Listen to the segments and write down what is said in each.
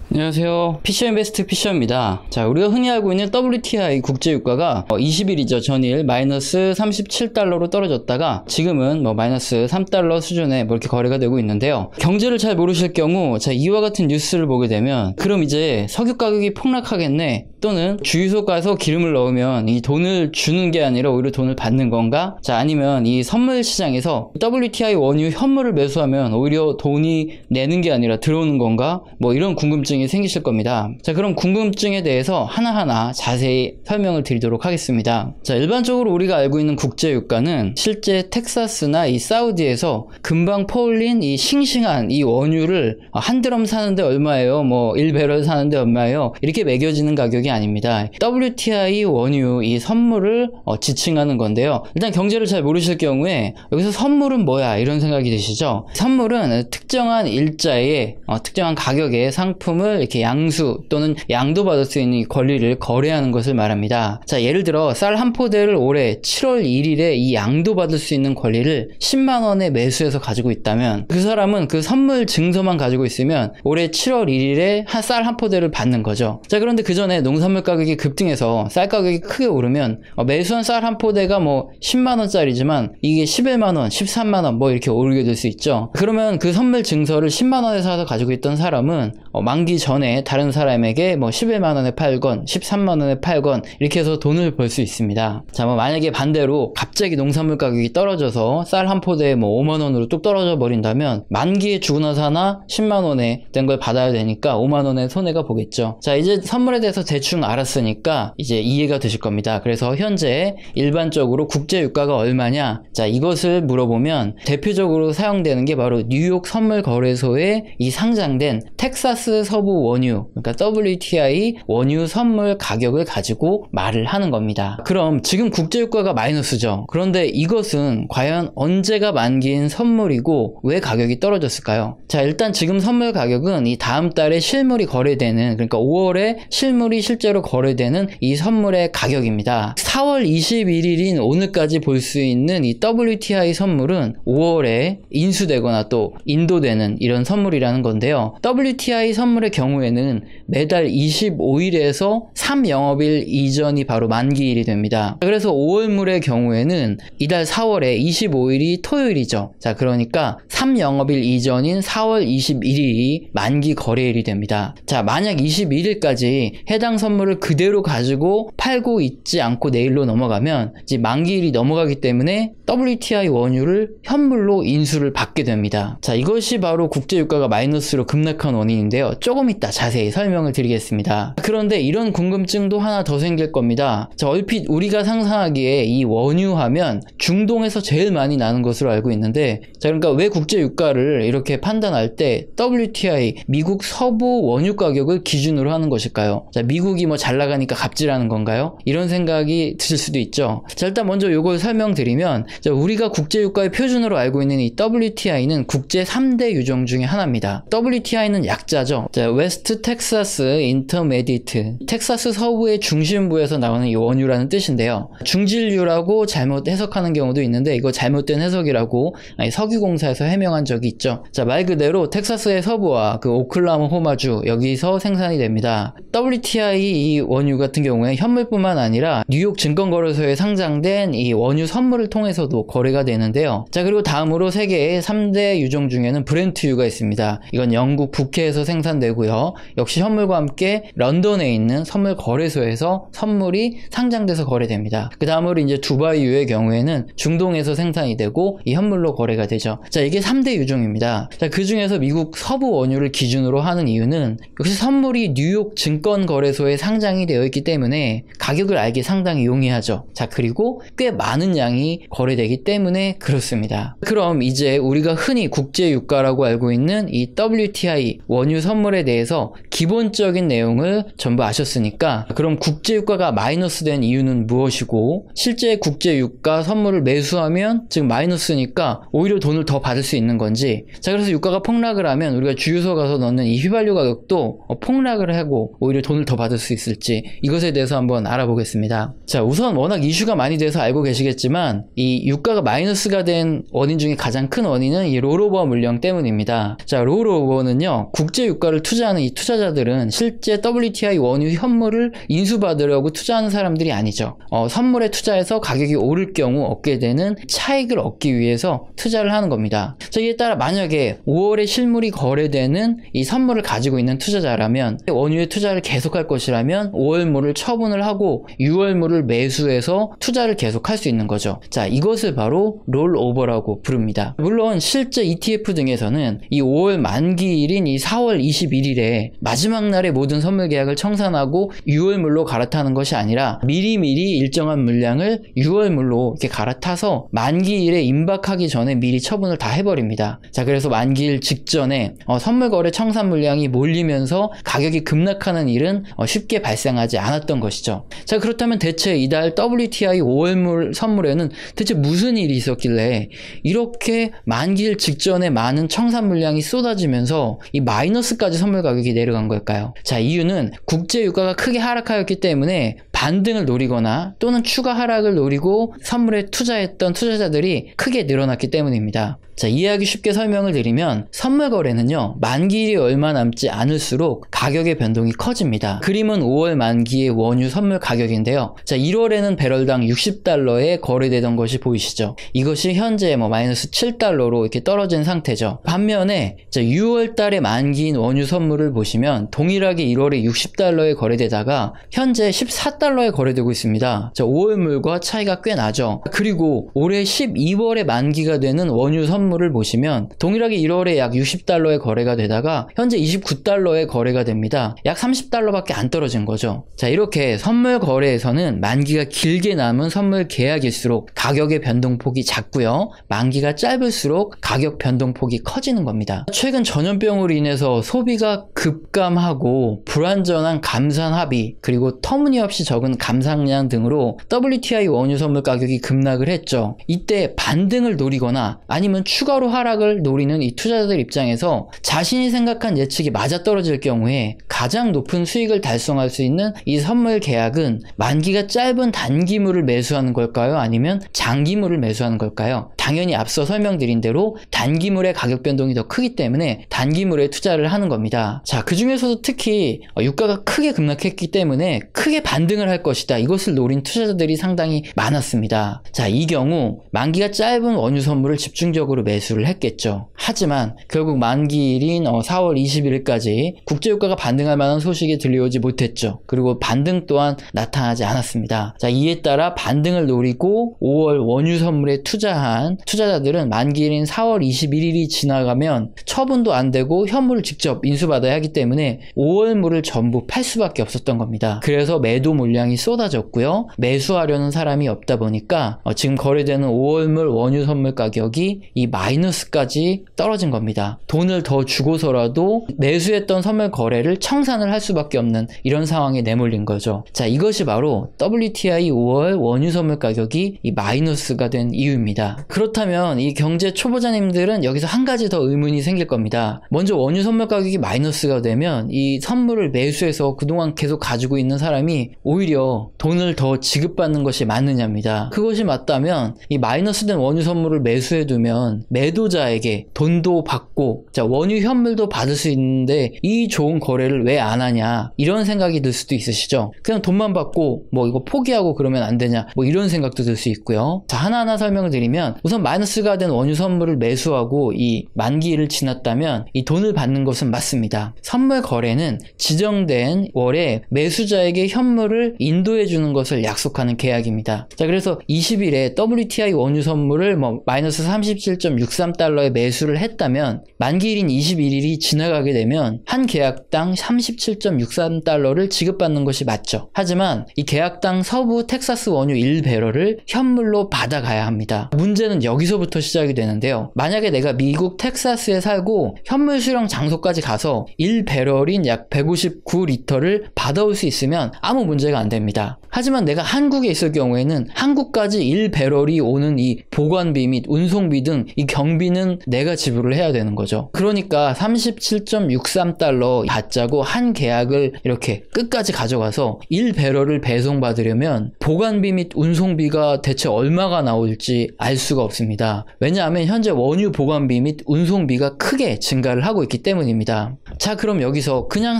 안녕하세요. 피셔인베스트 피셔입니다. 자, 우리가 흔히 알고 있는 WTI 국제유가가 20일이죠. 전일 마이너스 37달러로 떨어졌다가 지금은 마이너스 3달러 수준에 이렇게 거래가 되고 있는데요. 경제를 잘 모르실 경우 이와 같은 뉴스를 보게 되면 그럼 이제 석유 가격이 폭락하겠네, 또는 주유소 가서 기름을 넣으면 이 돈을 주는 게 아니라 오히려 돈을 받는 건가? 자, 아니면 이 선물 시장에서 WTI 원유 현물을 매수하면 오히려 돈이 내는 게 아니라 들어오는 건가? 이런 궁금증이 생기실 겁니다. 자, 그럼 궁금증에 대해서 하나하나 자세히 설명을 드리도록 하겠습니다. 자, 일반적으로 우리가 알고 있는 국제유가는 실제 텍사스나 이 사우디에서 금방 퍼올린 이 싱싱한 이 원유를 한 드럼 사는데 얼마예요? 1배럴 사는데 얼마예요? 이렇게 매겨지는 가격이 아닙니다. WTI 원유 이 선물을 지칭하는 건데요. 일단 경제를 잘 모르실 경우에 여기서 선물은 뭐야? 이런 생각이 드시죠? 선물은 특정한 일자에 특정한 가격의 상품을 이렇게 양수 또는 양도받을 수 있는 권리를 거래하는 것을 말합니다. 자, 예를 들어 쌀 한 포대를 올해 7월 1일에 이 양도받을 수 있는 권리를 10만원에 매수해서 가지고 있다면 그 사람은 그 선물 증서만 가지고 있으면 올해 7월 1일에 쌀 한 포대를 받는 거죠. 자, 그런데 그 전에 농산물 가격이 급등해서 쌀 가격이 크게 오르면 매수한 쌀 한 포대가 10만원짜리지만 이게 11만원, 13만원 이렇게 오르게 될 수 있죠. 그러면 그 선물 증서를 10만원에 사서 가지고 있던 사람은 만기 전에 다른 사람에게 11만원에 팔건 13만원에 팔건 이렇게 해서 돈을 벌 수 있습니다. 자, 만약에 반대로 갑자기 농산물 가격이 떨어져서 쌀 한 포대에 5만원으로 뚝 떨어져 버린다면 만기에 주고 나서 하나 10만원에 된 걸 받아야 되니까 5만원의 손해가 보겠죠. 자, 이제 선물에 대해서 대충 알았으니까 이제 이해가 되실 겁니다. 그래서 현재 일반적으로 국제유가가 얼마냐? 자, 이것을 물어보면 대표적으로 사용되는 게 바로 뉴욕 선물거래소에 이 상장된 텍사스 서부 원유, 그러니까 WTI 원유 선물 가격을 가지고 말을 하는 겁니다. 그럼 지금 국제유가가 마이너스죠. 그런데 이것은 과연 언제가 만기인 선물이고 왜 가격이 떨어졌을까요? 자, 일단 지금 선물 가격은 이 다음 달에 실물이 거래되는, 그러니까 5월에 실물이 실제로 거래되는 이 선물의 가격입니다. 4월 21일인 오늘까지 볼 수 있는 이 WTI 선물은 5월에 인수되거나 또 인도되는 이런 선물이라는 건데요. WTI 선물의 경우에는 매달 25일에서 3영업일 이전이 바로 만기일이 됩니다. 그래서 5월물의 경우에는 이달 4월에 25일이 토요일이죠. 자, 그러니까 3영업일 이전인 4월 21일이 만기 거래일이 됩니다. 자, 만약 21일까지 해당 선물을 그대로 가지고 팔고 있지 않고 내일로 넘어가면 이제 만기일이 넘어가기 때문에 WTI 원유를 현물로 인수를 받게 됩니다. 자, 이것이 바로 국제유가가 마이너스로 급락한 원인인데요. 조금 이따 자세히 설명을 드리겠습니다. 그런데 이런 궁금증도 하나 더 생길 겁니다. 자, 얼핏 우리가 상상하기에 이 원유 하면 중동에서 제일 많이 나는 것으로 알고 있는데, 자, 그러니까 왜 국제유가를 이렇게 판단할 때 WTI 미국 서부 원유 가격을 기준으로 하는 것일까요? 자, 미국이 잘 나가니까 갑질하는 건가요? 이런 생각이 드실 수도 있죠. 자, 일단 먼저 이걸 설명드리면, 자, 우리가 국제유가의 표준으로 알고 있는 이 WTI는 국제 3대 유종 중에 하나입니다. WTI는 약자죠. 자, 웨스트 텍사스 인터메디트, 텍사스 서부의 중심부에서 나오는 이 원유라는 뜻인데요. 중질유라고 잘못 해석하는 경우도 있는데 이거 잘못된 해석이라고 석유공사에서 해명한 적이 있죠. 자, 말 그대로 텍사스의 서부와 그 오클라호마주 여기서 생산이 됩니다. WTI 이 원유 같은 경우에 현물뿐만 아니라 뉴욕 증권거래소에 상장된 이 원유 선물을 통해서도 거래가 되는데요. 자, 그리고 다음으로 세계의 3대 유종 중에는 브렌트유가 있습니다. 이건 영국 북해에서 생산되고요. 역시 현물과 함께 런던에 있는 선물 거래소에서 선물이 상장돼서 거래됩니다. 그 다음으로 이제 두바이유의 경우에는 중동에서 생산이 되고 이 현물로 거래가 되죠. 자, 이게 3대 유종입니다. 자, 그 중에서 미국 서부 원유를 기준으로 하는 이유는 역시 선물이 뉴욕 증권거래소에 상장이 되어 있기 때문에 가격을 알기 상당히 용이하죠. 자, 그리고 꽤 많은 양이 거래되기 때문에 그렇습니다. 그럼 이제 우리가 흔히 국제유가라고 알고 있는 이 WTI 원유 선물에 대해서 기본적인 내용을 전부 아셨으니까, 그럼 국제유가가 마이너스 된 이유는 무엇이고 실제 국제유가 선물을 매수하면 지금 마이너스니까 오히려 돈을 더 받을 수 있는 건지, 자, 그래서 유가가 폭락을 하면 우리가 주유소 가서 넣는 이 휘발유 가격도 폭락을 하고 오히려 돈을 더 받을 수 있을지, 이것에 대해서 한번 알아보겠습니다. 자, 우선 워낙 이슈가 많이 돼서 알고 계시겠지만 이 유가가 마이너스가 된 원인 중에 가장 큰 원인은 이 롤오버 물량 때문입니다. 자, 롤오버는요 국제유가를 투자 투자하는 이 투자자들은 실제 WTI 원유 현물을 인수받으려고 투자하는 사람들이 아니죠. 선물에 투자해서 가격이 오를 경우 얻게 되는 차익을 얻기 위해서 투자를 하는 겁니다. 자, 이에 따라 만약에 5월에 실물이 거래되는 이 선물을 가지고 있는 투자자라면 원유에 투자를 계속할 것이라면 5월물을 처분을 하고 6월물을 매수해서 투자를 계속할 수 있는 거죠. 자, 이것을 바로 롤오버라고 부릅니다. 물론 실제 ETF 등에서는 이 5월 만기일인 이 4월 21일에 마지막 날에 모든 선물 계약을 청산하고 6월물로 갈아타는 것이 아니라 미리미리 일정한 물량을 6월물로 이렇게 갈아타서 만기일에 임박하기 전에 미리 처분을 다 해버립니다. 자, 그래서 만기일 직전에 선물 거래 청산 물량이 몰리면서 가격이 급락하는 일은 쉽게 발생하지 않았던 것이죠. 자, 그렇다면 대체 이달 WTI 5월물 선물에는 대체 무슨 일이 있었길래 이렇게 만기일 직전에 많은 청산 물량이 쏟아지면서 이 마이너스까지 선물 가격이 내려간 걸까요? 자, 이유는 국제 유가가 크게 하락하였기 때문에 반등을 노리거나 또는 추가 하락을 노리고 선물에 투자했던 투자자들이 크게 늘어났기 때문입니다. 자, 이해하기 쉽게 설명을 드리면 선물 거래는요, 만기일이 얼마 남지 않을수록 가격의 변동이 커집니다. 그림은 5월 만기의 원유 선물 가격인데요. 자, 1월에는 배럴당 60달러에 거래되던 것이 보이시죠? 이것이 현재 마이너스 7달러로 이렇게 떨어진 상태죠. 반면에 자, 6월 달에 만기인 원유 선물을 보시면 동일하게 1월에 60달러에 거래되다가 현재 14달러에 거래되고 있습니다. 자, 5월물과 차이가 꽤 나죠. 그리고 올해 12월에 만기가 되는 원유 선물을 보시면 동일하게 1월에 약 60달러에 거래가 되다가 현재 29달러에 거래가 됩니다. 약 30달러밖에 안 떨어진 거죠. 자, 이렇게 선물 거래에서는 만기가 길게 남은 선물 계약일수록 가격의 변동폭이 작고요, 만기가 짧을수록 가격 변동폭이 커지는 겁니다. 최근 전염병으로 인해서 소비가 급감하고 불완전한 감산 합의 그리고 터무니없이 적은 감산량 등으로 WTI 원유 선물 가격이 급락을 했죠. 이때 반등을 노리거나 아니면 추가로 하락을 노리는 이 투자자들 입장에서 자신이 생각한 예측이 맞아떨어질 경우에 가장 높은 수익을 달성할 수 있는 이 선물 계약은 만기가 짧은 단기물을 매수하는 걸까요? 아니면 장기물을 매수하는 걸까요? 당연히 앞서 설명드린 대로 단기물의 가격 변동이 더 크기 때문에 단기물에 투자를 하는 겁니다. 자, 그 중에서도 특히 유가가 크게 급락했기 때문에 크게 반등을 할 것이다, 이것을 노린 투자자들이 상당히 많았습니다. 자, 이 경우 만기가 짧은 원유 선물을 집중적으로 매수를 했겠죠. 하지만 결국 만기일인 4월 21일까지 국제유가가 반등할 만한 소식이 들려오지 못했죠. 그리고 반등 또한 나타나지 않았습니다. 자, 이에 따라 반등을 노리고 5월 원유 선물에 투자한 투자자들은 만기일인 4월 21일이 지나가면 처분도 안 되고 현물을 직접 인수받아야 하기 때문에 5월물을 전부 팔 수밖에 없었던 겁니다. 그래서 매도 물량이 쏟아졌고요, 매수하려는 사람이 없다 보니까 지금 거래되는 5월물 원유 선물 가격이 이 마이너스까지 떨어진 겁니다. 돈을 더 주고서라도 매수했던 선물 거래를 청산을 할 수밖에 없는 이런 상황에 내몰린 거죠. 자, 이것이 바로 WTI 5월 원유 선물 가격이 이 마이너스가 된 이유입니다. 그렇다면 이 경제 초보자님들은 여기서 한 가지 더 의문이 생길 겁니다. 먼저 원유 선물 가격이 마이너스가 되면 이 선물을 매수해서 그동안 계속 가지고 있는 사람이 오히려 돈을 더 지급받는 것이 맞느냐입니다. 그것이 맞다면 이 마이너스된 원유 선물을 매수해두면 매도자에게 돈도 받고 자, 원유 현물도 받을 수 있는데 이 좋은 거래를 왜 안 하냐, 이런 생각이 들 수도 있으시죠. 그냥 돈만 받고 이거 포기하고 그러면 안 되냐, 이런 생각도 들 수 있고요. 자, 하나하나 설명을 드리면 우선 마이너스가 된 원유 선물을 매수하고 이 만기일을 지났다면 이 돈을 받는 것은 맞습니다. 선물 거래는 지정된 월에 매수자에게 현물을 인도해 주는 것을 약속하는 계약입니다. 자, 그래서 20일에 WTI 원유 선물을 마이너스 37.63달러에 매수를 했다면 만기일인 21일이 지나가게 되면 한 계약당 37.63달러를 지급받는 것이 맞죠. 하지만 이 계약당 서부 텍사스 원유 1배럴을 현물로 받아가야 합니다. 문제는 여기서부터 시작이 되는데요. 만약에 내가 미국 텍사스에 살고 현물 수령 장소까지 가서 1배럴인 약 159리터를 받아올 수 있으면 아무 문제가 안 됩니다. 하지만 내가 한국에 있을 경우에는 한국까지 1배럴이 오는 이 보관비 및 운송비 등 이 경비는 내가 지불을 해야 되는 거죠. 그러니까 37.63달러 받자고 한 계약을 이렇게 끝까지 가져가서 1배럴을 배송받으려면 보관비 및 운송비가 대체 얼마가 나올지 알 수가 없습니다. 왜냐하면 현재 원유 보관비 및 운송비가 크게 증가를 하고 있기 때문입니다. 자, 그럼 여기서 그냥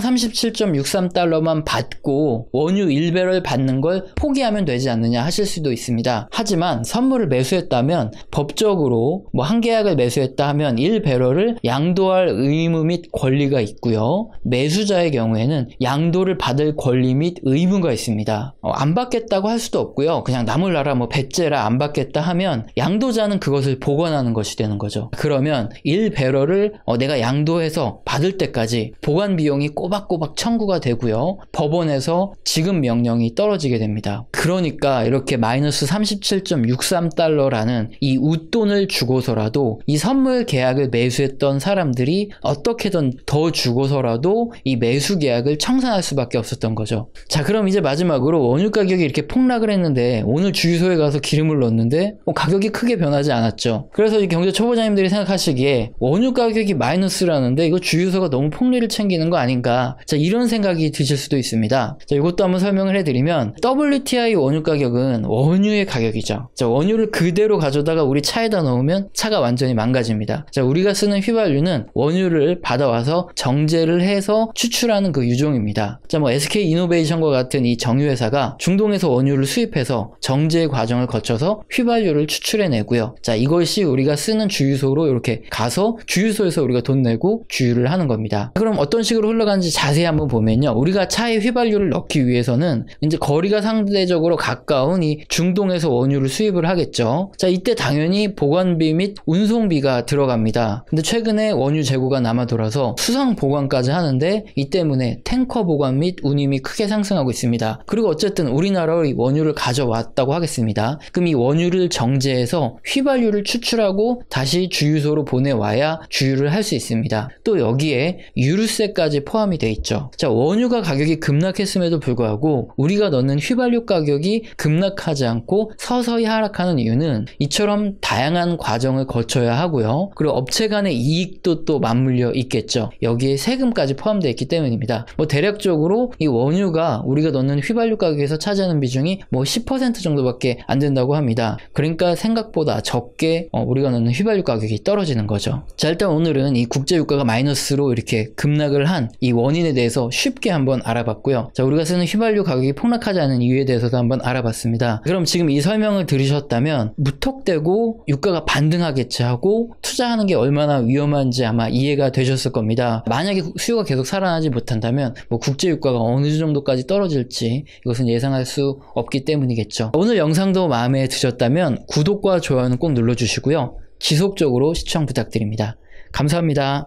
37.63달러만 받고 원유 1배럴 받는 걸 포기하면 되지 않느냐 하실 수도 있습니다. 하지만 선물을 매수했다면 법적으로 뭐 한 계약을 매수했다 하면 1배럴을 양도할 의무 및 권리가 있고요. 매수자의 경우에는 양도를 받을 권리 및 의무가 있습니다. 안 받겠다고 할 수도 없고요. 그냥 나몰라라 뭐 배째라 안 받겠다 하면 양도자는 그것을 보관하는 것이 되는 거죠. 그러면 1배럴을 내가 양도해서 받을 때까지 보관 비용이 꼬박꼬박 청구가 되고요. 법원에서 지급 명령이 떨어지게 됩니다. 그러니까 이렇게 마이너스 37.63달러라는 이 웃돈을 주고서라도 이 선물 계약을 매수했던 사람들이 어떻게든 더 주고서라도 이 매수 계약을 청산할 수밖에 없었던 거죠. 자, 그럼 이제 마지막으로 원유 가격이 이렇게 폭락을 했는데 오늘 주유소에 가서 기름을 넣었는데 가격이 크게 변하지 않았죠. 그래서 경제 초보자님들이 생각하시기에 원유 가격이 마이너스라는데 이거 주유소가 너무 폭리를 챙기는 거 아닌가, 자, 이런 생각이 드실 수도 있습니다. 자, 이것도 한번 설명을 해드리면 WTI 원유 가격은 원유의 가격이죠. 자, 원유를 그대로 가져다가 우리 차에다 넣으면 차가 완전히 망가집니다. 자, 우리가 쓰는 휘발유는 원유를 받아와서 정제를 해서 추출하는 그 유종입니다. 자, 뭐 SK 이노베이션과 같은 이 정유회사가 중동에서 원유를 수입해서 정제 과정을 거쳐서 휘발유를 추출해내고요. 자, 이것이 우리가 쓰는 주유소로 이렇게 가서 주유소에서 우리가 돈 내고 주유를 하는 겁니다. 그럼 어떤 식으로 흘러가는지 자세히 한번 보면요. 우리가 차에 휘발유를 넣기 위해서는 이제 거리가 상대적으로 가까운 이 중동에서 원유를 수입을 하겠죠. 자, 이때 당연히 보관비 및 운송비가 들어갑니다. 근데 최근에 원유 재고가 남아돌아서 수상 보관까지 하는데 이 때문에 탱커 보관 및 운임이 크게 상승하고 있습니다. 그리고 어쨌든 우리나라로 이 원유를 가져왔다고 하겠습니다. 그럼 이 원유를 정제해서 휘발유를 추출하고 다시 주유소로 보내와야 주유를 할 수 있습니다. 또 여기에 유류세까지 포함이 돼 있죠. 자, 원유가 가격이 급락했음에도 불구하고 우리가 넣는 휘발유 가격이 급락하지 않고 서서히 하락하는 이유는 이처럼 다양한 과정을 거쳐야 하고요. 그리고 업체 간의 이익도 또 맞물려 있겠죠. 여기에 세금까지 포함되어 있기 때문입니다. 뭐 대략적으로 이 원유가 우리가 넣는 휘발유 가격에서 차지하는 비중이 뭐 10% 정도밖에 안 된다고 합니다. 그러니까 생각보다 적게 우리가 넣는 휘발유 가격이 떨어지는 거죠. 자, 일단 오늘은 이 국제유가가 마이너스로 이렇게 급락을 한 이 원인에 대해서 쉽게 한번 알아봤고요. 자, 우리가 쓰는 휘발유 가격이 폭락하지 않은 이유에 대해서도 한번 알아봤습니다. 그럼 지금 이 설명을 들으셨다면 무턱대고 유가가 반등하겠지 하고 투자하는 게 얼마나 위험한지 아마 이해가 되셨을 겁니다. 만약에 수요가 계속 살아나지 못한다면 뭐 국제유가가 어느 정도까지 떨어질지 이것은 예상할 수 없기 때문이겠죠. 오늘 영상도 마음에 드셨다면 구독과 좋아요는 꼭 눌러주시고요. 지속적으로 시청 부탁드립니다. 감사합니다.